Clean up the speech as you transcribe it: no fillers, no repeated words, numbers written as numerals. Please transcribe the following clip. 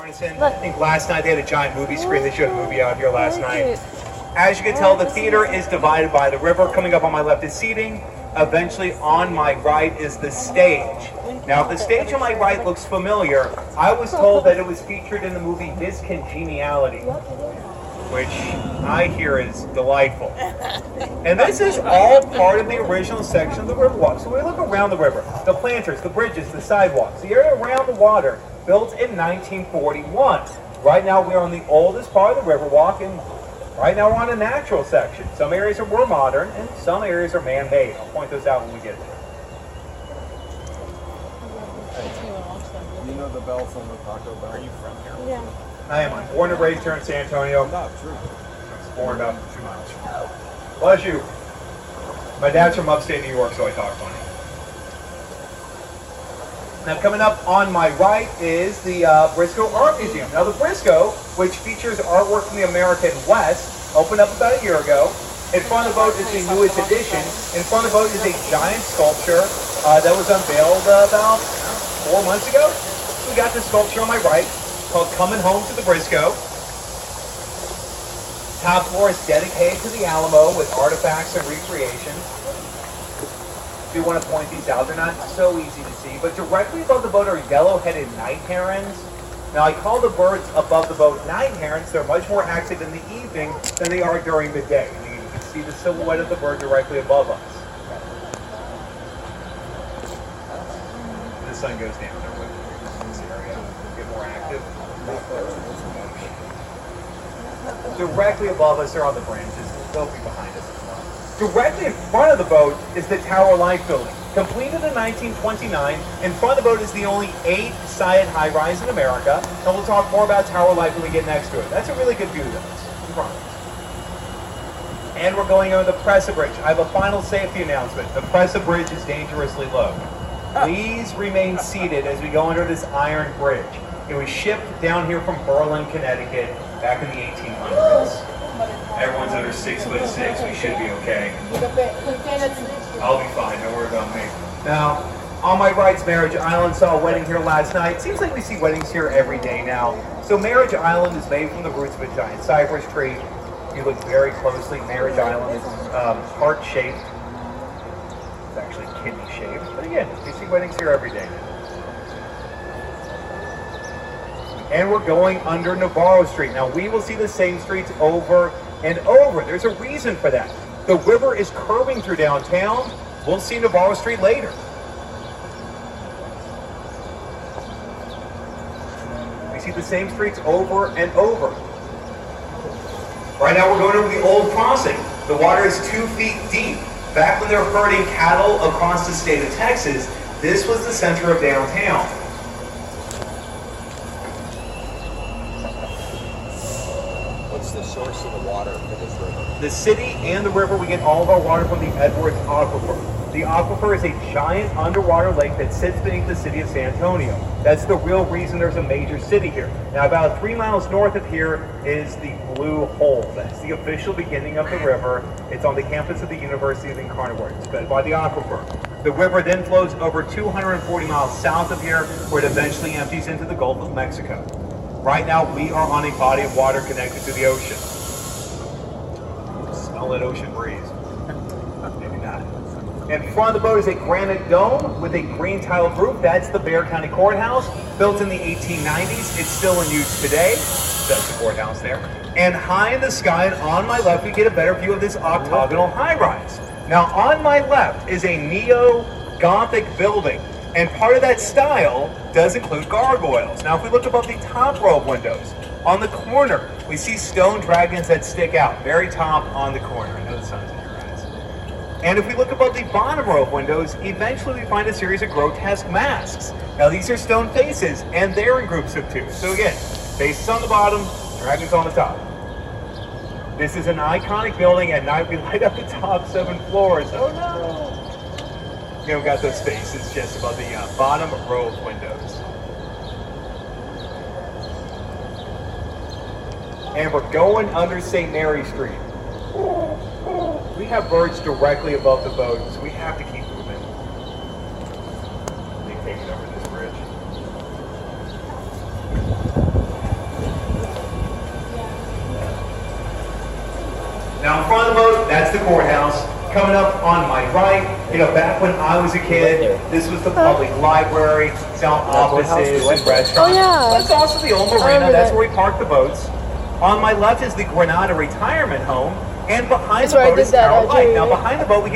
I think last night they had a giant movie screen. They showed a movie out here last night. As you can tell, the theater is divided by the river. Coming up on my left is seating. Eventually on my right is the stage. Now, if the stage on my right looks familiar, I was told that it was featured in the movie Discongeniality, which I hear is delightful. And this is all part of the original section of the Riverwalk. So we look around the river, the planters, the bridges, the sidewalks, the area around the water, built in 1941. Right now we're on the oldest part of the Riverwalk, and right now we're on a natural section. Some areas are more modern, and some areas are man-made. I'll point those out when we get there. You know the bell from the Taco Bell? Are you from here? Yeah. I am. I'm born and raised here in San Antonio. Not true. I was born about 2 miles from here. Bless you. My dad's from upstate New York, so I talk funny. Now, coming up on my right is the Briscoe Art Museum. Now, the Briscoe, which features artwork from the American West, opened up about a year ago. In front of the boat is the newest addition. In front of the boat is a giant sculpture that was unveiled about 4 months ago. We got this sculpture on my right called Coming Home to the Briscoe. Top floor is dedicated to the Alamo with artifacts and recreations. Do want to point these out. They're not so easy to see, but directly above the boat are yellow-headed night herons. Now, I call the birds above the boat night herons. They're much more active in the evening than they are during the day. You can see the silhouette of the bird directly above us. The sun goes down there with this area. Get more active. Directly above us, they're on the branches. They'll be behind us as well. Directly in front of the boat is the Tower Life building. Completed in 1929, in front of the boat is the only 8-sided high-rise in America. And we'll talk more about Tower Life when we get next to it. That's a really good view, though. I promise. And we're going over the Presa Bridge. I have a final safety announcement. The Presa Bridge is dangerously low. Please remain seated as we go under this iron bridge. It was shipped down here from Berlin, Connecticut, back in the 1800s. Everyone's under 6'6". We should be okay. I'll be fine. Don't worry about me. Now, on my right's Marriage Island. Saw a wedding here last night. Seems like we see weddings here every day now. So Marriage Island is made from the roots of a giant cypress tree. If you look very closely, Marriage Island is heart-shaped. It's actually kidney-shaped. But again, we see weddings here every day now. And we're going under Navarro Street. Now, we will see the same streets over and over. There's a reason for that. The river is curving through downtown. We'll see Navarro Street later. We see the same streets over and over. Right now, we're going over the old crossing. The water is 2 feet deep. Back when they were herding cattle across the state of Texas, this was the center of downtown. What's the source of the water for this river? The city and the river, we get all of our water from the Edwards Aquifer. The aquifer is a giant underwater lake that sits beneath the city of San Antonio. That's the real reason there's a major city here. Now, about 3 miles north of here is the Blue Hole. That's the official beginning of the river. It's on the campus of the University of Incarnate. It's fed by the aquifer. The river then flows over 240 miles south of here, where it eventually empties into the Gulf of Mexico. Right now, we are on a body of water connected to the ocean. Smell that ocean breeze. Maybe not. In front of the boat is a granite dome with a green tiled roof. That's the Bexar County Courthouse, built in the 1890s. It's still in use today. That's the courthouse there. And high in the sky and on my left, we get a better view of this octagonal high-rise. Now, on my left is a neo-Gothic building. And part of that style does include gargoyles. Now, if we look above the top row of windows, on the corner, we see stone dragons that stick out, very top on the corner. I know the sun's in your eyes. And if we look above the bottom row of windows, eventually we find a series of grotesque masks. Now, these are stone faces, and they're in groups of 2. So again, faces on the bottom, dragons on the top. This is an iconic building. At night, we light up the top 7 floors. Oh no! You know, we got those faces just above the bottom row of windows. And we're going under St. Mary Street. We have birds directly above the boat, so we have to keep moving. They take it over this bridge. Now in front of the boat, that's the courthouse. Coming up on my right, back when I was a kid, this was the public library, some offices and restaurants. Oh yeah. That's also the old marina, that's where we park the boats. On my left is the Granada retirement home, and behind That's the where I boat did is that, Tower Light. actually. Now behind the boat we get